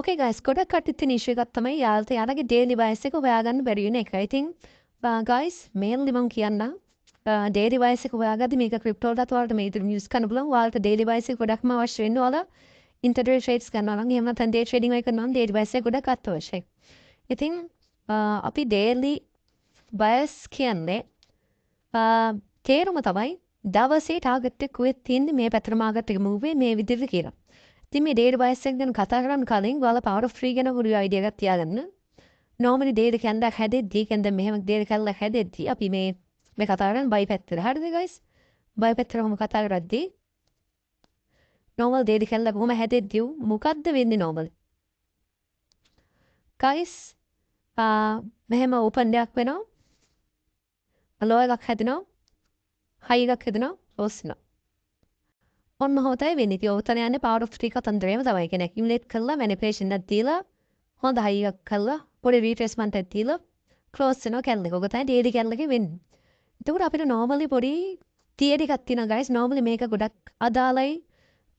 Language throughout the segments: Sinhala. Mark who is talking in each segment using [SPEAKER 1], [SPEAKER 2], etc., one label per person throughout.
[SPEAKER 1] Okay guys, ගොඩක් කට්ටිය තියෙන issue එකක් තමයි යාළුවෝ daily bias එක හොයාගන්න බැරි වෙන එක. ඉතින් guys mainly මම කියන්නම් daily bias එක හොයාගද්දි මේක crypto වලටත් ඔයාලට මේ විදිහට use කරන්න පුළුවන්. ඔයාලට daily bias එක ගොඩක්ම අවශ්‍ය වෙන්නේ ඔයාලා intraday trades කරනවා නම් එහෙම නැත්නම් day trading වගේ කරනවා නම් daily bias එක ගොඩක් අත්‍යවශ්‍යයි. ඉතින් අපි daily bias කියන්නේ තේරුම තමයි දවසේ target එක කොහෙද තියෙන්නේ මේ පැත්තට market එක move වෙන්නේ මේ විදිහට කියලා. ඉතින් මේ daily bias එක ගැන කතා කරන්න කලින් ඔයාලා power of 3 ගැන පොඩි idea එකක් තියාගන්න. normally daily candle හැදෙද්දී කියන්නේ මෙහෙම daily candle හැදෙද්දී අපි මේ කතා කරන්නේ buy පැත්තට. හරිද guys? buy පැත්තට කොහොම කතා කරද්දී normal daily candle කොහොම හැදෙද්දී මොකද්ද වෙන්නේ normal? guys මෙහෙම open එකක් වෙනවා. low එකක් හැදෙනවා. high එකක් හැදෙනවා. close වෙනවා. ඔන්න හොතයි වෙන්නේ. ඉතින් ඔතන යන්නේ power of 3 කතන්දරේම තමයි. කියන්නේ accumulate කරලා manipulation එකක් දීලා හොඳ high එකක් කරලා පොඩි retracement එකක් දීලා close වෙනවා candle එක. ඔක තමයි daily candle එකේ වෙන්නේ. එතකොට අපිට normally පොඩි theory එකක් තියෙනවා guys. normally මේක ගොඩක් අදාළයි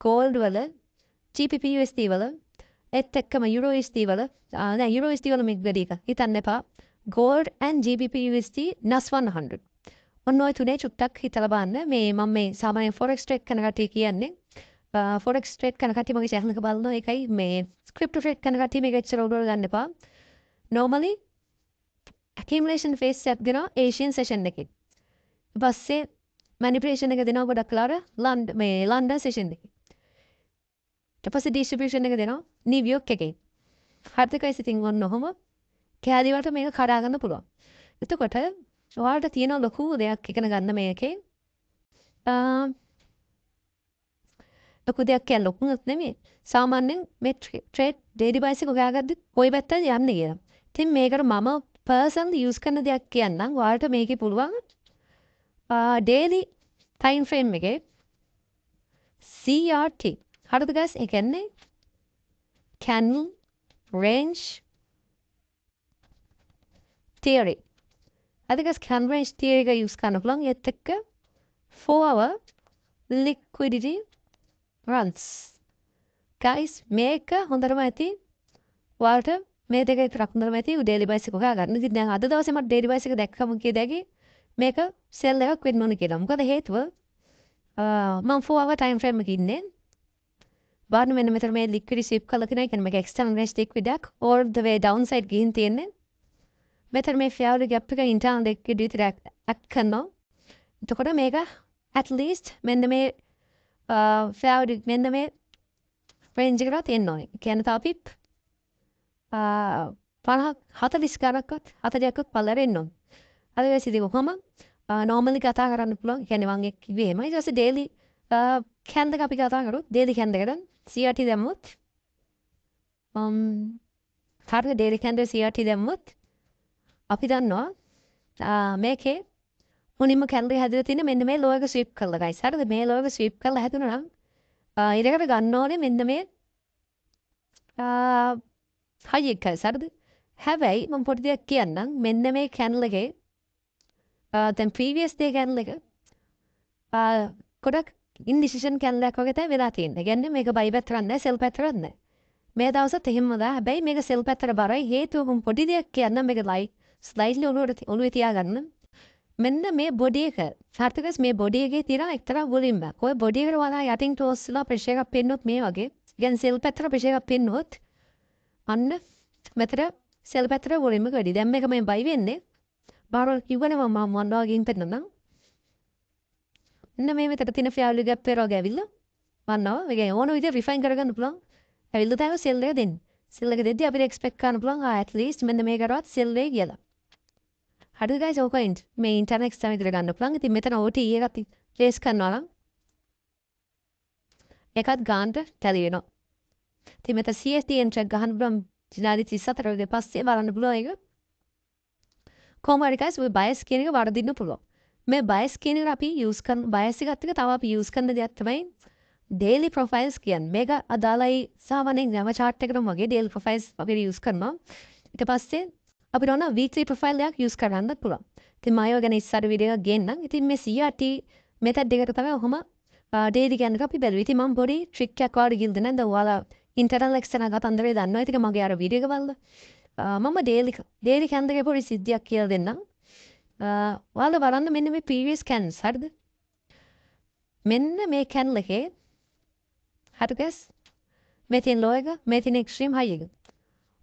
[SPEAKER 1] gold වල GBP USD වල ඒත් එක්කම euro USD වල නෑ euro USD වල මේක වැඩි එක. හිතන්න එපා. gold and GBP USD NAS 100. ඔන්න ඔය තුනේ චුට්ටක් හිතලා බලන්න. මම මේ සාමාන්‍ය forex trade කරන කට්ටිය කියන්නේ forex trade කරන කට්ටිය මගේ channel එක බලනවා. ඒකයි මේ crypto trade කරන කට්ටිය මේක එච්චර උඩට ගන්න එපා. normally accumulation phase එක දෙනවා Asian session එකේ. ඊපස්සේ manipulation එක දෙනවා ගොඩක් වෙලාවට London session එකේ. ඊට පස්සේ distribution එක දෙනවා New York එකේ. හරිද guys? ඉතින් ඔන්න ඔහොම කෑලි වලට මේක කඩා ගන්න පුළුවන්. එතකොට ඔයාලට තියෙන ලොකු දෙයක් ඉගෙන ගන්න මේකේ. ලොකු දෙයක් කියන්නේ ලොකුත් නෙමෙයි. සාමාන්‍යයෙන් මේ trade daily bias එක හොයාගද්දි කොයි පැත්තද යන්නේ කියලා. ඉතින් මේකට මම personally use කරන දෙයක් කියන්නම්. ඔයාලට මේකේ පුළුවන් daily time frame එකේ CRT. හරිද guys? ඒ කියන්නේ candle range theory. I think as candle range theory එක use කරන්න පුළුවන්. ඒත් එක්ක 4-hour liquidity runs. guys මේක හොඳටම ඇති. ඔයාලට මේ දෙක විතරක් හොඳටම ඇති daily bias එක හොයාගන්න. ඉතින් දැන් අද දවසේ මට daily bias එක දැක්කම කියදැයි මේක sell එකක් වෙන්න ඕන කියලා. මොකද හේතුව මම 4-hour time frame එකක ඉන්නේ. බලන්න මෙන්න මෙතන මේ liquidity sweep කරලා තියෙනවා. කියන්නේ මේක external range liquid එකක් all the way downside ගිහින් තියෙන්නේ. මෙතන මේ fair gap එක internal liquid විතරක් act කරනවා. එතකොට මේක at least මෙන්න මේ fair මෙන්න මේ range එකට එන්න ඕනේ. කියන්නේ තා පිප් 50 40 ගණක්වත් 40ක්වත් පල්ලෙර එන්න ඕනේ. අද වෙස් ඉතින් කොහොම normally කතා කරන්න පුළුවන්. කියන්නේ මම එක් කිව්වේ එහෙමයි. ඊට පස්සේ daily candle එක අපි කතා කරොත් daily candle එකට CRT දැම්මොත් හරියට daily candle CRT දැම්මොත් අපි දන්නවා මේකේ මුලින්ම candle හැදලා තියෙන මෙන්න මේ low එක sweep කරලා guys. හරිද? මේ low එක sweep කරලා හැදුණා නම් ඊළඟට ගන්න ඕනේ මෙන්න මේ high එක guys. හරිද? හැබැයි මම පොඩි දෙයක් කියන්නම්. මෙන්න මේ candle එකේ දැන් previous day candle එක ගොඩක් indecision candle එකක් වගේ තමයි වෙලා තියෙන්නේ. ඒ කියන්නේ මේක buy පැත්තට නැහැ, sell පැත්තට නැහැ. මේ දවසත් එහෙමම දා. හැබැයි මේක sell පැත්තට බරයි. හේතුව මම පොඩි දෙයක් කියන්නම්. මේක slightly ඔළුවේ තියාගන්න. මෙන්න මේ body එක සාර්ථකස් මේ body එකේ තියෙන එක්තරා volume එකක්. ඔය body එකට වඩා යටින් toss වෙලා pressure එකක් පෙන්නොත් මේ වගේ. කියන්නේ sell පැත්තට pressure එකක් පෙන්නොත් අන්න මෙතන sell පැත්තට volume එක වැඩි. දැන් මේක මේ buy වෙන්නේ. බාරවල් කිව්වනේ මම මොනවා ගින් පෙන්නන්නම්. මෙන්න මේ මෙතන තියෙන fair value gap එක වගේ ඇවිල්ලා වන්නවා. මේක ඕන විදිහට refine කරගන්න පුළුවන්. ඇවිල්ලා තමයි sell එක දෙන්නේ. sell එක දෙද්දී අපිට expect කරන්න පුළුවන් at least මෙන්න මේකටවත් sell වෙයි කියලා. හරිද guys? ඕක මේ internet exam විදිහට ගන්න පුළුවන්. ඉතින් මෙතන OTE එකත් trace කරනවා නම් ඒකත් ගන්නට tally වෙනවා. ඉතින් මෙතන CST entry එක ගහන්න පුළුවන් විනාඩි 34 වගේ පස්සේ බලන්න පුළුවන් ඒක. කොහොම හරි guys ඔය bias කියන එක වර්ධින්න පුළුවන්. මේ bias කියන එක අපි use කරන bias එකත් එක්ක තව අපි use කරන දෙයක් තමයි daily profiles කියන්නේ. මේක අදාළයි සාමාන්‍යයෙන් නම chart එකකටම වගේ daily profiles අපි use කරනවා. ඊට පස්සේ අපිට ඕන weekly profile එකක් use කරන්නත් පුළුවන්. ඉතින් මම ඔය ගැන ඉස්සර වීඩියෝ එකක් ගේන්නම්. ඉතින් මේ CRT method දෙකට තමයි ඔහොම daily කියන එක අපි බැලුවේ. ඉතින් මම පොඩි trick එකක් ඔයාලට ගිල්ද නැන්ද ඔයාලා ඉන්ටර්නල් එක්ස්ටර්නල් කතන්දරේ දන්නවා. ඉතින් මගේ අර වීඩියෝ එක බලලා මම ඩේලි කැන් දෙකේ පොඩි සිද්ධියක් කියලා දෙන්නම්. ඔයාලා බලන්න මෙන්න මේ ප්‍රීවියස් කැන්ස් හරිද? මෙන්න මේ කැන්ල් එකේ හරි ගස් මේ තියෙන ලෝ එක මේ තියෙන එක්ස්ට්‍රීම් හයි එක.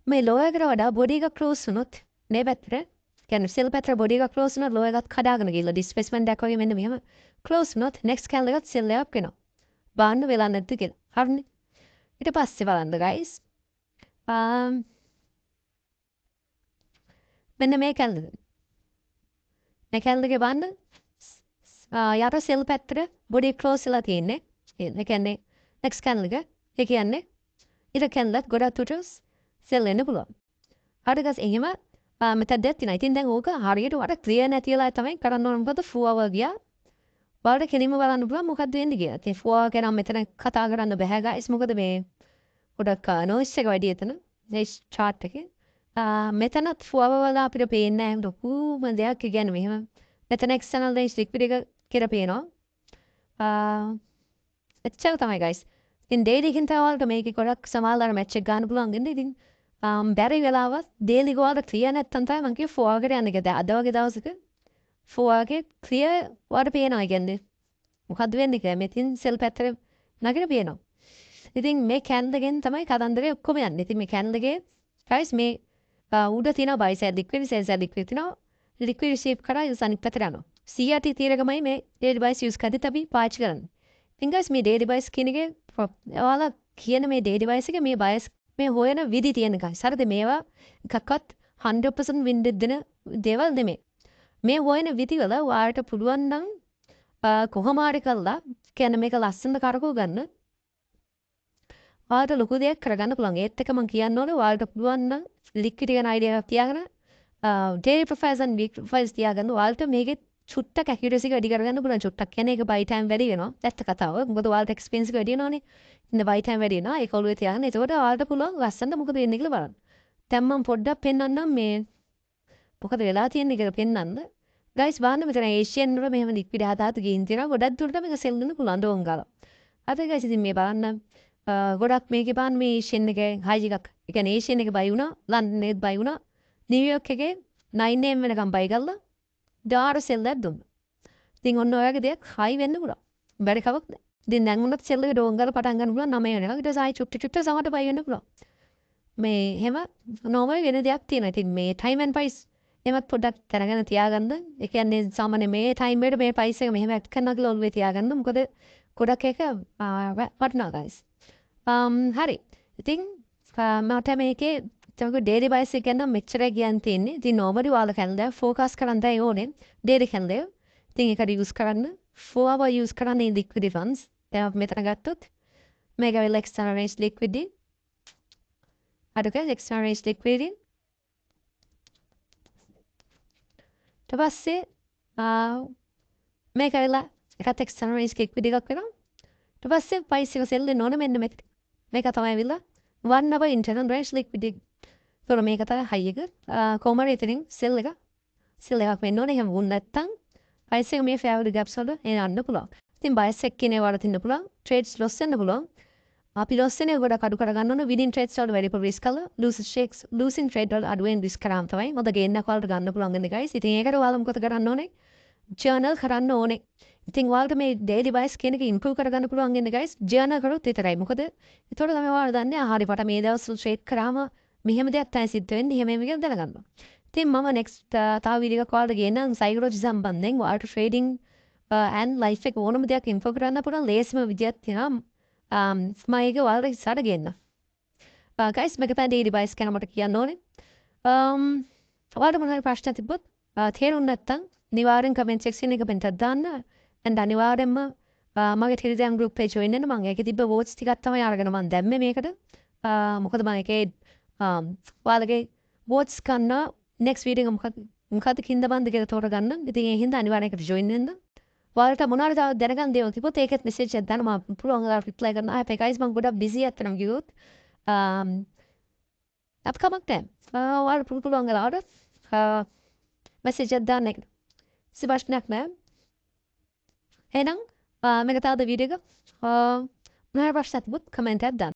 [SPEAKER 1] මේ ලෝ එකට වඩා බොඩි එක ක්ලෝස් වුණොත් මේ පැත්තට කියන්නේ සෙල් පැත්තට බොඩි එක ක්ලෝස් වුණොත් ලෝ එකත් කඩාගෙන ගිහලා ඩිස්ප්ලේස්මන්ට් එකක් වගේ මෙන්න මෙහෙම ක්ලෝස් වුණොත් නෙක්ස්ට් කැන්ල් එකත් සෙල් එකක් වෙනවා. බාන්න වෙලා නැද්ද කියලා. හරිනේ. ඊට පස්සේ බලන්න guys. මෙන්න මේ කැන්ල් එක. මේ කැන්ල් එකේ බලන්න යට සෙල් පැත්තට බොඩි ක්ලෝස් වෙලා තියෙන්නේ. ඒ කියන්නේ නෙක්ස්ට් කැන්ල් එක. ඒ කියන්නේ ඊට කැන්ල් එකත් ගොඩක් තුටස් සෙල් වෙන්න පුළුවන්. හරි guys එහෙම මෙතෙන්දත් තියෙනවා. ඉතින් දැන් ඕක හරියට වට ක්ලියර් නැතිලා තමයි කරන්න ඕන මොකද ෆුවර් ගියා. බලන්න කෙලින්ම බලන්න පුළුවන් මොකක්ද වෙන්නේ කියලා. ඉතින් ෆුවර් ගැන මෙතන කතා කරන්න බෑ guys. මොකද මේ ගොඩක් නොයිස් එක වැඩි එතන. මේ chart එකේ. මෙතනත් ෆුවර් වල අපිට පේන්නේ නැහැ ලොකුම දෙයක් කියන්නේ මෙහෙම. මෙතන external range liquid එක කියලා පේනවා. එච්චර තමයි guys. ඉතින් daily එකෙන් තමයි ඔයාලට මේකේ ගොඩක් සමානලා match එක ගන්න පුළුවන් වෙන්නේ. ඉතින් බැරි වෙලාවත් daily ඔයාලට clear නැත්තම් තමයි මම කිව්වේ ෆුවර් එකට යන්න කියලා. අද වගේ දවසක ෆුවර් එකේ clear ඔයාලට පේනවා කියන්නේ. මොකද්ද වෙන්නේ කියලා. මෙතින් සෙල් පැත්තට නගින පේනවා. ඉතින් මේ කැන්ල් එකෙන් තමයි කතන්දරේ ඔක්කොම යන්නේ. ඉතින් මේ කැන්ල් එකේ guys මේ උඩ තියෙන buy side liquid sell side liquid තියෙනවා. liquid shape කරා use අනිත් පැත්තට යනවා. CRT තීරකමයි මේ daily buys use කරද්දී අපි පාවිච්චි කරන්නේ. ඉතින් guys මේ daily buys කියන එකේ ඔයාලා කියන මේ daily buys එක මේ buys මේ හොයන විදි තියෙන guys. හරිද? මේවා එකක්වත් 100% win දෙන දේවල් නෙමෙයි. මේ හොයන විදි වල ඔයාලට පුළුවන් නම් කොහොම හරි කළා කියන්නේ මේක ලස්සනට කරකව ගන්න. ඔයාලට ලොකු දෙයක් කරගන්න පුළුවන්. ඒත් එක මම කියන්න ඕනේ ඔයාලට පුළුවන් නම් liquid එක idea එකක් තියාගෙන daily profiles and week profiles තියාගන්න. ඔයාලට මේකේ චුට්ටක් accuracy එක වැඩි කරගන්න පුළුවන්. චුට්ටක් කියන්නේ ඒක buy time වැඩි වෙනවා. ඇත්ත කතාව. මොකද ඔයාලට expense එක වැඩි වෙනවනේ. ඉතින් buy time වැඩි වෙනවා. ඒක ඔළුවේ තියාගන්න. එතකොට ඔයාලට පුළුවන් ලස්සනට මොකද වෙන්නේ කියලා බලන්න. දැන් මම පොඩ්ඩක් පෙන්වන්නම් මේ මොකද වෙලා තියෙන්නේ කියලා පෙන්වන්න. guys බලන්න මෙතන Asian වල මෙහෙම liquid හදාත ගින් තියෙනවා. ගොඩක් දුරට මේක sell වෙන්න පුළුවන් ඩෝන් ගාලා. හරි guys ඉතින් මේ බලන්න ගොඩක් මේකේ බලන්න මේ Asian එකේ high එකක්. ඒ කියන්නේ Asian එක buy වුණා. London එකේ buy වුණා. New York එකේ 9 am වෙනකම් buy කරලා ඩාර සෙල් එකක් දුන්නා. ඉතින් ඔන්න ඔය වගේ දෙයක් high වෙන්න පුළුවන්. බැරි කමක් නැහැ. ඉතින් දැන් උනත් සෙල් එක ඩෝන් ගාලා පටන් ගන්න පුළුවන් 9 වෙනකම්. ඊට පස්සේ ආයි චුට්ට සමහරට buy වෙන්න පුළුවන්. මේ හැම normal වෙන දෙයක් තියෙනවා. ඉතින් මේ time and price එමත් පොඩ්ඩක් දැනගෙන තියාගන්න. ඒ කියන්නේ සාමාන්‍ය මේ time එකට මේ price එක මෙහෙම ඇඩ් කරනවා කියලා ඔළුවේ තියාගන්න. මොකද ගොඩක් එක වටිනවා guys. හරි. ඉතින් මට මේකේ තමයි daily buys එක ගැන මෙච්චර කියන්න තියෙන්නේ. ඉතින් normally ඔයාලා කැලේ focus කරන්න ඕනේ daily කැලේ. ඉතින් ඒකට use කරන්න 4 hour use කරන්නේ liquid funds. දැන් අපි මෙතන ගත්තොත් මේක වෙල external range liquid. අරක external range liquid. ඊට පස්සේ මේක වෙලා එකත් external range liquid එකක් වෙනවා. ඊට පස්සේ price එක sell වෙන්න ඕනේ මෙන්න මෙතන. මේක තමයි වෙලා 1 hour internal range liquid. ඒතකොට මේක තමයි high එක. කොහොම හරි එතනින් sell එකක් වෙන්න ඕනේ. එහෙම වුණ නැත්නම් price එක මේ fair value gaps වල එන්න පුළුවන්. ඉතින් bias එක කියන ඒවාට තින්න පුළුවන්. trades loss වෙන්න පුළුවන්. අපි loss වෙන එක ගොඩක් අඩු කරගන්න ඕනේ. winning trades වල වැඩි risk කරලා losing trade වල අඩුවෙන් risk කරාම තමයි මොකද gain එක වලට ගන්න පුළුවන් වෙන්නේ guys. ඉතින් ඒකට ඔයාලා මොකද කරන්න ඕනේ? journal කරන්න ඕනේ. ඉතින් ඔයාලට මේ daily bias කියන එක improve කරගන්න පුළුවන් වෙන්නේ guys. journal කරොත් විතරයි. මොකද ඒතකොට තමයි ඔයාලා දන්නේ හරි මට මේ දවස්වල trade කරාම මෙහෙම දෙයක් තමයි සිද්ධ වෙන්නේ. එහෙම කියලා දැනගන්නවා. ඉතින් මම next තව වීඩියෝ එකක් ඔයාලට ගේන්නම් psychology සම්බන්ධයෙන්. ඔයාලට trading and life එක ඕනම දෙයක් improve කරන්න පුළුවන් ලේසිම විදියක් තියෙනවා. මම ඒක ඔයාලට ඉස්සරහට ගේන්නම්. guys මේක තමයි daily bias ගැන මට කියන්න ඕනේ. ඔයාලට මොන හරි ප්‍රශ්න තිබ්බොත් තේරුම් නැත්නම් අනිවාර්යෙන් comment section එක පෙන්ටක් දාන්න. and අනිවාර්යෙන්ම මගේ Telegram group එක join වෙන්න. මම ඒකේ තිබ්බ votes ටිකක් තමයි අරගෙන මම දැම්මේ මේකට. මොකද මම ඒකේ ඔයාලගේ votes ගන්න next video එක මොකක්ද කින්ද බන්ද කියලා තෝරගන්න. ඉතින් ඒ හින්දා අනිවාර්යෙන් ඒකට join වෙන්න. ඔයාලට මොනවාරි තව දැනගන්න දේවල් තිබ්බොත් ඒකෙත් message එකක් දාන්න. මම පුළුවන් ඔයාලට reply කරන්න. ආයෙත් guys මම ගොඩක් busy අතනම් ගියොත් අප කමක් නැහැ. ඔයාලට පුළුවන් වෙලාවට message එකක් දාන්න. ප්‍රශ්නයක් නැහැ. එහෙනම් මේක තවද වීඩියෝ එක මොනවා ප්‍රශ්න තිබුත් comment එකක් දාන්න.